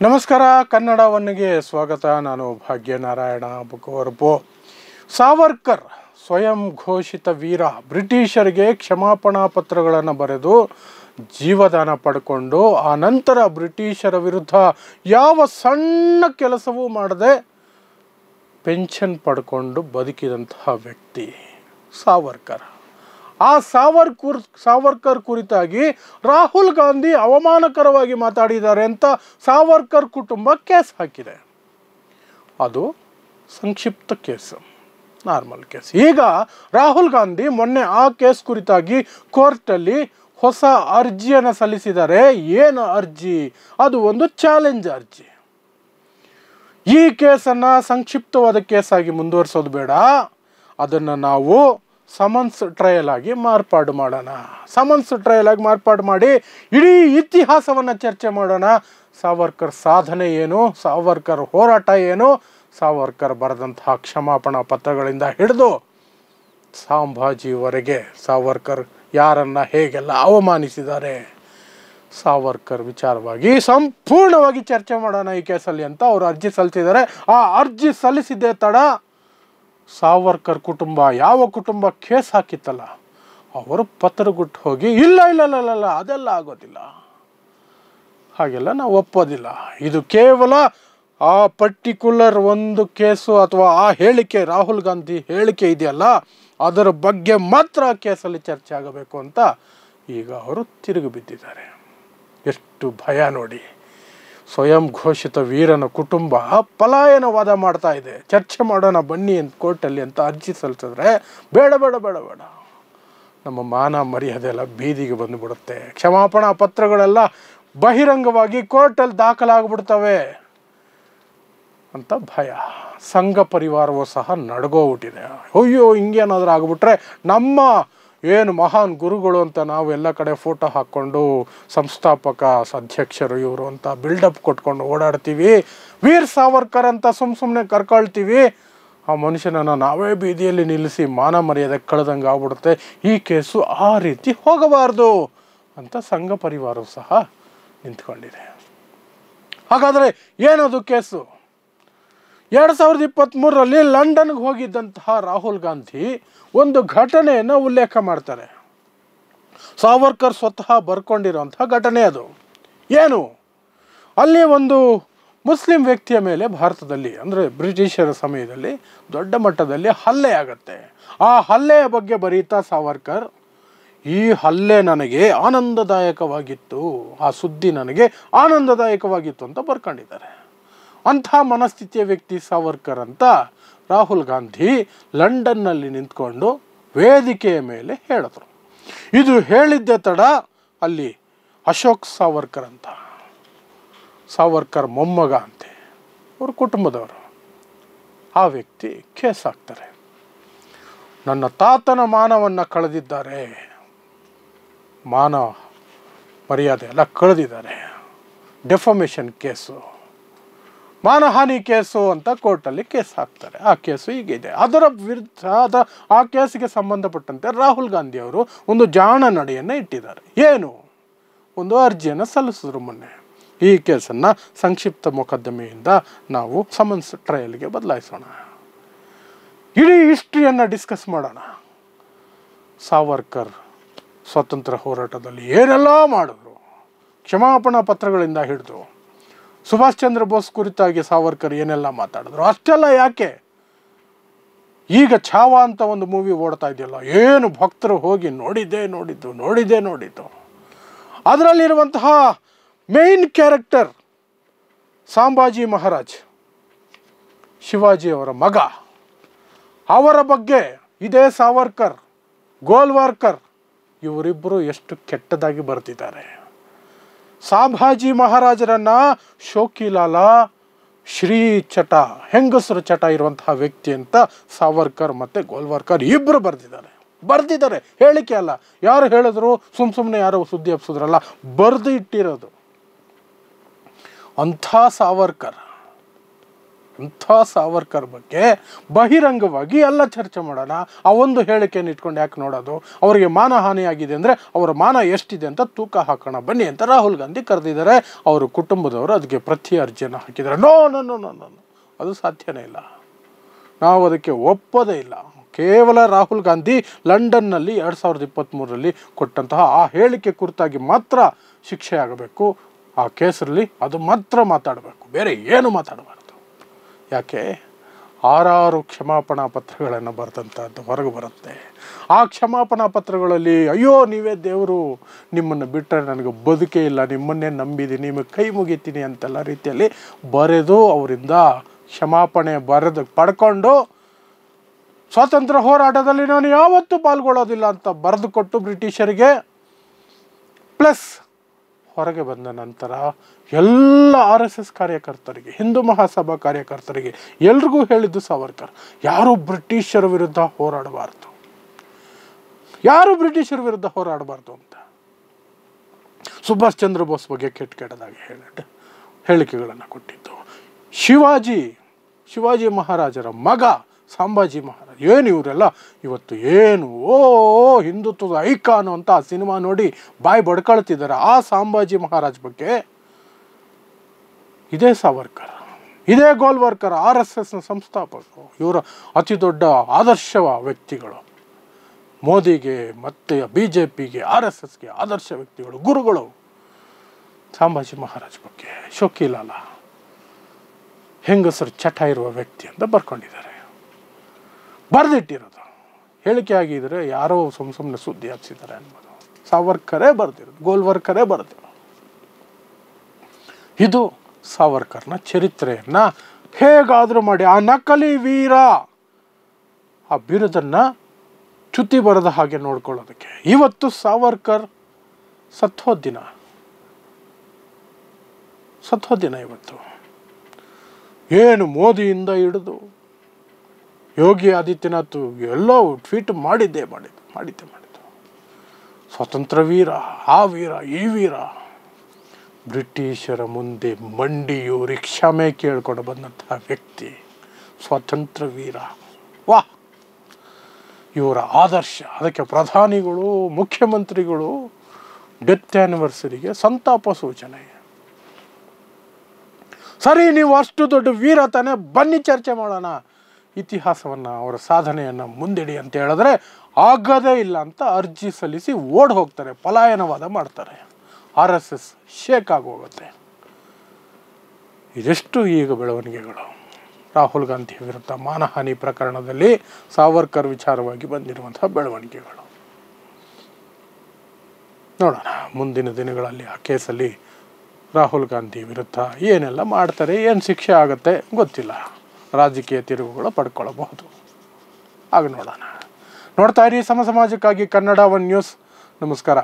ನಮಸ್ಕಾರ, ಕನ್ನಡ ಒನ್ಗೆ ಸ್ವಾಗತ. ನಾನು ಭಾಗ್ಯನಾರಾಯಣ ಬುಕವರ್ಪು. ಸಾವರ್ಕರ್ ಸ್ವಯಂ ಘೋಷಿತ ವೀರ. ಬ್ರಿಟಿಷರಿಗೆ ಕ್ಷಮಾಪಣಾ ಪತ್ರಗಳನ್ನು ಬರೆದು ಜೀವದಾನ ಪಡ್ಕೊಂಡು ಆ ನಂತರ ಬ್ರಿಟಿಷರ ವಿರುದ್ಧ ಯಾವ ಸಣ್ಣ ಕೆಲಸವೂ ಮಾಡದೆ ಪೆನ್ಷನ್ ಪಡ್ಕೊಂಡು ಬದುಕಿದಂತಹ ವ್ಯಕ್ತಿ ಸಾವರ್ಕರ್. ಆ ಸಾವರ್ಕರ್ ಕುರಿತಾಗಿ ರಾಹುಲ್ ಗಾಂಧಿ ಅವಮಾನಕರವಾಗಿ ಮಾತಾಡಿದ್ದಾರೆ ಅಂತ ಸಾವರ್ಕರ್ ಕುಟುಂಬ ಕೇಸ್ ಹಾಕಿದೆ. ಅದು ಸಂಕ್ಷಿಪ್ತ ಕೇಸು, ನಾರ್ಮಲ್ ಕೇಸ್. ಈಗ ರಾಹುಲ್ ಗಾಂಧಿ ಮೊನ್ನೆ ಆ ಕೇಸ್ ಕುರಿತಾಗಿ ಕೋರ್ಟಲ್ಲಿ ಹೊಸ ಅರ್ಜಿಯನ್ನು ಸಲ್ಲಿಸಿದ್ದಾರೆ. ಏನು ಅರ್ಜಿ? ಅದು ಒಂದು ಚಾಲೆಂಜ್ ಅರ್ಜಿ. ಈ ಕೇಸನ್ನು ಸಂಕ್ಷಿಪ್ತವಾದ ಕೇಸಾಗಿ ಮುಂದುವರಿಸೋದು ಬೇಡ, ಅದನ್ನು ನಾವು ಸಮನ್ಸ್ ಟ್ರಯಲ್ ಆಗಿ ಮಾರ್ಪಾಡು ಮಾಡೋಣ. ಸಮನ್ಸ್ ಟ್ರಯಲ್ ಆಗಿ ಮಾರ್ಪಾಡು ಮಾಡಿ ಇಡೀ ಇತಿಹಾಸವನ್ನು ಚರ್ಚೆ ಮಾಡೋಣ. ಸಾವರ್ಕರ್ ಸಾಧನೆ ಏನು, ಸಾವರ್ಕರ್ ಹೋರಾಟ ಏನು, ಸಾವರ್ಕರ್ ಬರೆದಂತಹ ಕ್ಷಮಾಪಣಾ ಪತ್ರಗಳಿಂದ ಹಿಡಿದು ಸಂಭಾಜಿವರೆಗೆ ಸಾವರ್ಕರ್ ಯಾರನ್ನ ಹೇಗೆಲ್ಲ ಅವಮಾನಿಸಿದ್ದಾರೆ, ಸಾವರ್ಕರ್ ವಿಚಾರವಾಗಿ ಸಂಪೂರ್ಣವಾಗಿ ಚರ್ಚೆ ಮಾಡೋಣ ಈ ಕೇಸಲ್ಲಿ ಅಂತ ಅವರು ಅರ್ಜಿ ಸಲ್ಲಿಸಿದ್ದಾರೆ. ಆ ಅರ್ಜಿ ಸಲ್ಲಿಸಿದ್ದೇ ತಡ ಸಾವರ್ಕರ್ ಕುಟುಂಬ, ಯಾವ ಕುಟುಂಬ ಕೇಸ್ ಹಾಕಿತ್ತಲ್ಲ, ಅವರು ಪತ್ರಗುಟ್ಟು ಹೋಗಿ ಇಲ್ಲ ಇಲ್ಲ ಇಲ್ಲ ಇಲ್ಲ ಅದೆಲ್ಲ ಆಗೋದಿಲ್ಲ, ಹಾಗೆಲ್ಲ ನಾವು ಒಪ್ಪೋದಿಲ್ಲ, ಇದು ಕೇವಲ ಆ ಪರ್ಟಿಕ್ಯುಲರ್ ಒಂದು ಕೇಸು ಅಥವಾ ಆ ಹೇಳಿಕೆ, ರಾಹುಲ್ ಗಾಂಧಿ ಹೇಳಿಕೆ ಇದೆಯಲ್ಲ ಅದರ ಬಗ್ಗೆ ಮಾತ್ರ ಆ ಕೇಸಲ್ಲಿ ಚರ್ಚೆ ಆಗಬೇಕು ಅಂತ ಈಗ ಅವರು ತಿರುಗಿ ಬಿದ್ದಿದ್ದಾರೆ. ಎಷ್ಟು ಭಯ ನೋಡಿ. ಸ್ವಯಂ ಘೋಷಿತ ವೀರನ ಕುಟುಂಬ ಪಲಾಯನವಾದ ಮಾಡ್ತಾ ಇದೆ. ಚರ್ಚೆ ಮಾಡೋಣ ಬನ್ನಿ ಅಂತ ಕೋರ್ಟಲ್ಲಿ ಅಂತ ಅರ್ಜಿ ಸಲ್ಲಿಸಿದ್ರೆ ಬೇಡ ಬೇಡ ಬೇಡ ಬೇಡ, ನಮ್ಮ ಮಾನ ಮರ್ಯಾದೆ ಎಲ್ಲ ಬೀದಿಗೆ ಬಂದುಬಿಡುತ್ತೆ, ಕ್ಷಮಾಪಣಾ ಪತ್ರಗಳೆಲ್ಲ ಬಹಿರಂಗವಾಗಿ ಕೋರ್ಟಲ್ಲಿ ದಾಖಲಾಗ್ಬಿಡ್ತವೆ ಅಂತ ಭಯ. ಸಂಘ ಪರಿವಾರವೂ ಸಹ ನಡ್ಗೋಗ್ಬಿಟ್ಟಿದೆ. ಅಯ್ಯೋ ಹಿಂಗೇನಾದ್ರೂ ಆಗ್ಬಿಟ್ರೆ ನಮ್ಮ ಏನು ಮಹಾನ್ ಗುರುಗಳು ಅಂತ ನಾವು ಎಲ್ಲ ಕಡೆ ಫೋಟೋ ಹಾಕ್ಕೊಂಡು ಸಂಸ್ಥಾಪಕ ಅಧ್ಯಕ್ಷರು ಇವರು ಅಂತ ಬಿಲ್ಡಪ್ ಕೊಟ್ಕೊಂಡು ಓಡಾಡ್ತೀವಿ, ವೀರ್ ಸಾವರ್ಕರ್ ಅಂತ ಸುಮ್ಮನೆ ಕರ್ಕೊಳ್ತೀವಿ, ಆ ಮನುಷ್ಯನನ್ನು ನಾವೇ ಬೀದಿಯಲ್ಲಿ ನಿಲ್ಲಿಸಿ ಮಾನ ಮರ್ಯಾದೆ ಕಳೆದಂಗೆ ಆಗ್ಬಿಡುತ್ತೆ. ಈ ಕೇಸು ಆ ರೀತಿ ಹೋಗಬಾರ್ದು ಅಂತ ಸಂಘ ಪರಿವಾರವು ಸಹ ನಿಂತ್ಕೊಂಡಿದೆ. ಹಾಗಾದರೆ ಏನದು ಕೇಸು? 2023ರಲ್ಲಿ ಲಂಡನ್ಗೆ ಹೋಗಿದ್ದಂತಹ ರಾಹುಲ್ ಗಾಂಧಿ ಒಂದು ಘಟನೆಯನ್ನು ಉಲ್ಲೇಖ ಮಾಡ್ತಾರೆ. ಸಾವರ್ಕರ್ ಸ್ವತಃ ಬರ್ಕೊಂಡಿರೋಂತಹ ಘಟನೆ ಅದು. ಏನು? ಅಲ್ಲಿ ಒಂದು ಮುಸ್ಲಿಂ ವ್ಯಕ್ತಿಯ ಮೇಲೆ ಭಾರತದಲ್ಲಿ ಅಂದರೆ ಬ್ರಿಟಿಷರ ಸಮಯದಲ್ಲಿ ದೊಡ್ಡ ಮಟ್ಟದಲ್ಲಿ ಹಲ್ಲೆ ಆಗತ್ತೆ. ಆ ಹಲ್ಲೆಯ ಬಗ್ಗೆ ಬರೀತಾ ಸಾವರ್ಕರ್, ಈ ಹಲ್ಲೆ ನನಗೆ ಆನಂದದಾಯಕವಾಗಿತ್ತು, ಆ ಸುದ್ದಿ ನನಗೆ ಆನಂದದಾಯಕವಾಗಿತ್ತು ಅಂತ ಬರ್ಕೊಂಡಿದ್ದಾರೆ. ಅಂಥ ಮನಸ್ಥಿತಿಯ ವ್ಯಕ್ತಿ ಸಾವರ್ಕರ್ ಅಂತ ರಾಹುಲ್ ಗಾಂಧಿ ಲಂಡನ್ನಲ್ಲಿ ನಿಂತ್ಕೊಂಡು ವೇದಿಕೆಯ ಮೇಲೆ ಹೇಳಿದ್ರು. ಇದು ಹೇಳಿದ್ದೆ ತಡ ಅಲ್ಲಿ ಅಶೋಕ್ ಸಾವರ್ಕರ್ ಅಂತ, ಸಾವರ್ಕರ್ ಮೊಮ್ಮಗ ಅಂತೆ, ಅವ್ರ ಕುಟುಂಬದವರು, ಆ ವ್ಯಕ್ತಿ ಕೇಸ್ ಹಾಕ್ತಾರೆ. ನನ್ನ ತಾತನ ಮಾನವನ್ನು ಕಳೆದಿದ್ದಾರೆ, ಮಾನ ಮರ್ಯಾದೆ ಎಲ್ಲ ಕಳೆದಿದ್ದಾರೆ, ಡೆಫಮೇಷನ್ ಕೇಸು, ಮಾನಹಾನಿ ಕೇಸು ಅಂತ ಕೋರ್ಟಲ್ಲಿ ಕೇಸ್ ಹಾಕ್ತಾರೆ. ಆ ಕೇಸು ಹೀಗಿದೆ. ಅದರ ವಿರುದ್ಧ ಆ ಕೇಸಿಗೆ ಸಂಬಂಧಪಟ್ಟಂತೆ ರಾಹುಲ್ ಗಾಂಧಿ ಅವರು ಒಂದು ಜಾಣ ನಡೆಯನ್ನು ಇಟ್ಟಿದ್ದಾರೆ. ಏನು? ಒಂದು ಅರ್ಜಿಯನ್ನು ಸಲ್ಲಿಸಿದ್ರು ಮೊನ್ನೆ. ಈ ಕೇಸನ್ನು ಸಂಕ್ಷಿಪ್ತ ಮೊಕದ್ದಮೆಯಿಂದ ನಾವು ಸಮನ್ಸ್ ಟ್ರಯಲ್ಗೆ ಬದಲಾಯಿಸೋಣ, ಇಡೀ ಹಿಸ್ಟ್ರಿಯನ್ನು ಡಿಸ್ಕಸ್ ಮಾಡೋಣ. ಸಾವರ್ಕರ್ ಸ್ವಾತಂತ್ರ್ಯ ಹೋರಾಟದಲ್ಲಿ ಏನೆಲ್ಲ ಮಾಡಿದ್ರು, ಕ್ಷಮಾಪಣಾ ಪತ್ರಗಳಿಂದ ಹಿಡಿದು ಸುಭಾಷ್ ಚಂದ್ರ ಬೋಸ್ ಕುರಿತಾಗಿ ಸಾವರ್ಕರ್ ಏನೆಲ್ಲ ಮಾತಾಡಿದ್ರು, ಅಷ್ಟೆಲ್ಲ ಯಾಕೆ? ಈಗ ಛಾವ ಅಂತ ಒಂದು ಮೂವಿ ಓಡ್ತಾ ಇದೆಯಲ್ಲ, ಏನು ಭಕ್ತರು ಹೋಗಿ ನೋಡಿದ್ದು. ಅದರಲ್ಲಿರುವಂತಹ ಮೇನ್ ಕ್ಯಾರೆಕ್ಟರ್ ಸಂಭಾಜಿ ಮಹಾರಾಜ್, ಶಿವಾಜಿ ಅವರ ಮಗ, ಅವರ ಬಗ್ಗೆ ಇದೇ ಸಾವರ್ಕರ್, ಗೋಲ್ವಾರ್ಕರ್ ಇವರಿಬ್ಬರು ಎಷ್ಟು ಕೆಟ್ಟದಾಗಿ ಬರ್ತಿದ್ದಾರೆ. ಸಂಭಾಜಿ ಮಹಾರಾಜರನ್ನ ಶೋಕಿಲಾಲ, ಶ್ರೀ ಚಟ, ಹೆಂಗಸರು ಚಟ ಇರುವಂತಹ ವ್ಯಕ್ತಿ ಅಂತ ಸಾವರ್ಕರ್ ಮತ್ತು ಗೋಲ್ವಾರ್ಕರ್ ಇಬ್ಬರು ಬರ್ದಿದ್ದಾರೆ. ಹೇಳಿಕೆ ಅಲ್ಲ, ಯಾರು ಹೇಳಿದ್ರು, ಸುಮ್ಮನೆ ಯಾರು ಸುದ್ದಿ ಹಬ್ಸಿದ್ರಲ್ಲ, ಬರೆದು ಇಟ್ಟಿರೋದು. ಅಂಥ ಸಾವರ್ಕರ್ ಅಂಥ ಸಾವರ್ಕರ್ ಬಗ್ಗೆ ಬಹಿರಂಗವಾಗಿ ಎಲ್ಲ ಚರ್ಚೆ ಮಾಡೋಣ. ಆ ಒಂದು ಹೇಳಿಕೆಯನ್ನು ಇಟ್ಕೊಂಡು ಯಾಕೆ ನೋಡೋದು? ಅವರಿಗೆ ಮಾನಹಾನಿಯಾಗಿದೆ ಅಂದರೆ ಅವರ ಮಾನ ಎಷ್ಟಿದೆ ಅಂತ ತೂಕ ಹಾಕೋಣ ಬನ್ನಿ ಅಂತ ರಾಹುಲ್ ಗಾಂಧಿ ಕರೆದಿದ್ದಾರೆ. ಅವರ ಕುಟುಂಬದವರು ಅದಕ್ಕೆ ಪ್ರತಿ ಅರ್ಜಿಯನ್ನು ಹಾಕಿದ್ದಾರೆ. No no no no no ಅದು ಸಾಧ್ಯನೇ ಇಲ್ಲ, ನಾವು ಅದಕ್ಕೆ ಒಪ್ಪೋದೇ ಇಲ್ಲ. ಕೇವಲ ರಾಹುಲ್ ಗಾಂಧಿ ಲಂಡನ್ನಲ್ಲಿ 2023ರಲ್ಲಿ ಕೊಟ್ಟಂತಹ ಆ ಹೇಳಿಕೆ ಕುರಿತಾಗಿ ಮಾತ್ರ ಶಿಕ್ಷೆ ಆಗಬೇಕು. ಆ ಕೇಸಲ್ಲಿ ಅದು ಮಾತ್ರ ಮಾತಾಡಬೇಕು, ಬೇರೆ ಏನು ಮಾತಾಡಬಾರ್ದು. ಯಾಕೆ 6 ಕ್ಷಮಾಪಣಾ ಪತ್ರಗಳನ್ನು ಬರೆದಂಥದ್ದು ಹೊರಗೆ ಬರುತ್ತೆ. ಆ ಕ್ಷಮಾಪಣಾ ಪತ್ರಗಳಲ್ಲಿ ಅಯ್ಯೋ ನೀವೇ ದೇವರು, ನಿಮ್ಮನ್ನು ಬಿಟ್ಟರೆ ನನಗೆ ಬದುಕೇ ಇಲ್ಲ, ನಿಮ್ಮನ್ನೇ ನಂಬಿದ್ದೀನಿ, ನಿಮಗೆ ಕೈ ಮುಗಿತೀನಿ ಅಂತೆಲ್ಲ ರೀತಿಯಲ್ಲಿ ಬರೆದು ಅವರಿಂದ ಕ್ಷಮಾಪಣೆ ಪಡ್ಕೊಂಡು ಸ್ವಾತಂತ್ರ್ಯ ಹೋರಾಟದಲ್ಲಿ ನಾನು ಯಾವತ್ತೂ ಪಾಲ್ಗೊಳ್ಳೋದಿಲ್ಲ ಅಂತ ಬರೆದು ಕೊಟ್ಟು ಬ್ರಿಟಿಷರಿಗೆ ಪ್ಲಸ್ ಹೊರಗೆ ಬಂದ ನಂತರ ಎಲ್ಲ RSS ಕಾರ್ಯಕರ್ತರಿಗೆ, ಹಿಂದೂ ಮಹಾಸಭಾ ಕಾರ್ಯಕರ್ತರಿಗೆ ಎಲ್ರಿಗೂ ಹೇಳಿದ್ದು ಸಾವರ್ಕರ್, ಯಾರು ಬ್ರಿಟಿಷರ ವಿರುದ್ಧ ಹೋರಾಡಬಾರ್ದು, ಯಾರು ಬ್ರಿಟಿಷರ ವಿರುದ್ಧ ಹೋರಾಡಬಾರ್ದು ಅಂತ. ಸುಭಾಷ್ ಚಂದ್ರ ಬೋಸ್ ಬಗ್ಗೆ ಕೆಟ್ಟದಾಗಿ ಹೇಳಿಕೆಗಳನ್ನು ಕೊಟ್ಟಿದ್ದು. ಶಿವಾಜಿ ಮಹಾರಾಜರ ಮಗ ಸಂಭಾಜಿ ಮಹಾರಾಜ್, ಏನು ಇವರೆಲ್ಲ ಇವತ್ತು ಏನು ಹಿಂದುತ್ವದ ಐಕಾನು ಅಂತ ಆ ಸಿನಿಮಾ ನೋಡಿ ಬಾಯಿ ಬಡ್ಕೊಳ್ತಿದ್ದಾರೆ. ಆ ಸಂಭಾಜಿ ಮಹಾರಾಜ್ ಬಗ್ಗೆ ಇದೇ ಸಾವರ್ಕರ್, ಇದೇ ಗೋಲ್ವರ್ಕರ್, RSSನ ಸಂಸ್ಥಾಪಕರು, ಇವರ ಅತಿ ದೊಡ್ಡ ಆದರ್ಶ ವ್ಯಕ್ತಿಗಳು. ಮೋದಿಗೆ ಮತ್ತು BJPಗೆ RSSಗೆ ಆದರ್ಶ ವ್ಯಕ್ತಿಗಳು, ಗುರುಗಳು. ಸಂಭಾಜಿ ಮಹಾರಾಜ್ ಬಗ್ಗೆ ಶೋಕಿಲಾಲ ಹೆಂಗಸರು ಚಟ ಇರುವ ವ್ಯಕ್ತಿ ಅಂತ ಬರ್ಕೊಂಡಿದ್ದಾರೆ, ಬರೆದಿಟ್ಟಿರೋದು. ಹೇಳಿಕೆ ಆಗಿದ್ರೆ ಯಾರೋ ಸುಮ್ಮನೆ ಸುದ್ದಿ ಹಚ್ಚಿದ್ದಾರೆ ಅನ್ಬೋದು. ಸಾವರ್ಕರೇ ಬರೆದಿರೋದು, ಗೋಲ್ವರ್ಕರೇ ಬರೆದಿರೋದು. ಇದು ಸಾವರ್ಕರ್ನ ಚರಿತ್ರೆಯನ್ನು ಹೇಗಾದರೂ ಮಾಡಿ ಆ ನಕಲಿ ವೀರ ಆ ಬಿರುದನ್ನು ಚ್ಯುತಿ ಬರದ ಹಾಗೆ ನೋಡ್ಕೊಳ್ಳೋದಕ್ಕೆ. ಇವತ್ತು ಸಾವರ್ಕರ್ ಸತ್ತೋದ ದಿನ ಇವತ್ತು. ಏನು ಮೋದಿಯಿಂದ ಹಿಡಿದು ಯೋಗಿ ಆದಿತ್ಯನಾಥ್ ಎಲ್ಲ ಟ್ವೀಟ್ ಮಾಡಿದ್ದು ಸ್ವಾತಂತ್ರ್ಯ ವೀರ, ಆ ವೀರ, ಈ ವೀರ. ಬ್ರಿಟಿಷರ ಮುಂದೆ ಮಂಡಿಯೂರಿ ಕ್ಷಮೆ ಕೇಳ್ಕೊಂಡು ಬಂದಂತಹ ವ್ಯಕ್ತಿ ಸ್ವಾತಂತ್ರ್ಯ ವೀರ. ವಾಹ್, ಇವರ ಆದರ್ಶ. ಅದಕ್ಕೆ ಪ್ರಧಾನಿಗಳು, ಮುಖ್ಯಮಂತ್ರಿಗಳು ಡೆತ್ ಆ್ಯನಿವರ್ಸರಿಗೆ ಸಂತಾಪ ಸೂಚನೆ. ಸರಿ, ನೀವು ಅಷ್ಟು ದೊಡ್ಡ ವೀರ ತಾನೆ, ಬನ್ನಿ ಚರ್ಚೆ ಮಾಡೋಣ, ಇತಿಹಾಸವನ್ನು, ಅವರ ಸಾಧನೆಯನ್ನು ಮುಂದಿಡಿ ಅಂತ ಹೇಳಿದ್ರೆ ಆಗದೇ ಇಲ್ಲ ಅಂತ ಅರ್ಜಿ ಸಲ್ಲಿಸಿ ಓಡ್ ಹೋಗ್ತಾರೆ, ಪಲಾಯನವಾದ ಮಾಡ್ತಾರೆ. RSS ಶೇಕ್ ಆಗೋಗುತ್ತೆ. ಇದೆಷ್ಟು ಈಗ ಬೆಳವಣಿಗೆಗಳು. ರಾಹುಲ್ ಗಾಂಧಿ ವಿರುದ್ಧ ಮಾನಹಾನಿ ಪ್ರಕರಣದಲ್ಲಿ ಸಾವರ್ಕರ್ ವಿಚಾರವಾಗಿ ಬಂದಿರುವಂತಹ ಬೆಳವಣಿಗೆಗಳು. ನೋಡೋಣ ಮುಂದಿನ ದಿನಗಳಲ್ಲಿ ಆ ಕೇಸಲ್ಲಿ ರಾಹುಲ್ ಗಾಂಧಿ ವಿರುದ್ಧ ಏನೆಲ್ಲ ಮಾಡ್ತಾರೆ, ಏನು ಶಿಕ್ಷೆ ಆಗುತ್ತೆ ಗೊತ್ತಿಲ್ಲ. ರಾಜಕೀಯ ತಿರುವುಗಳು ಪಡ್ಕೊಳ್ಳಬಹುದು. ಆಗ ನೋಡೋಣ. ನೋಡ್ತಾ ಇರಿ ಸಮಾಜಕ್ಕಾಗಿ ಕನ್ನಡ 1 ನ್ಯೂಸ್. ನಮಸ್ಕಾರ.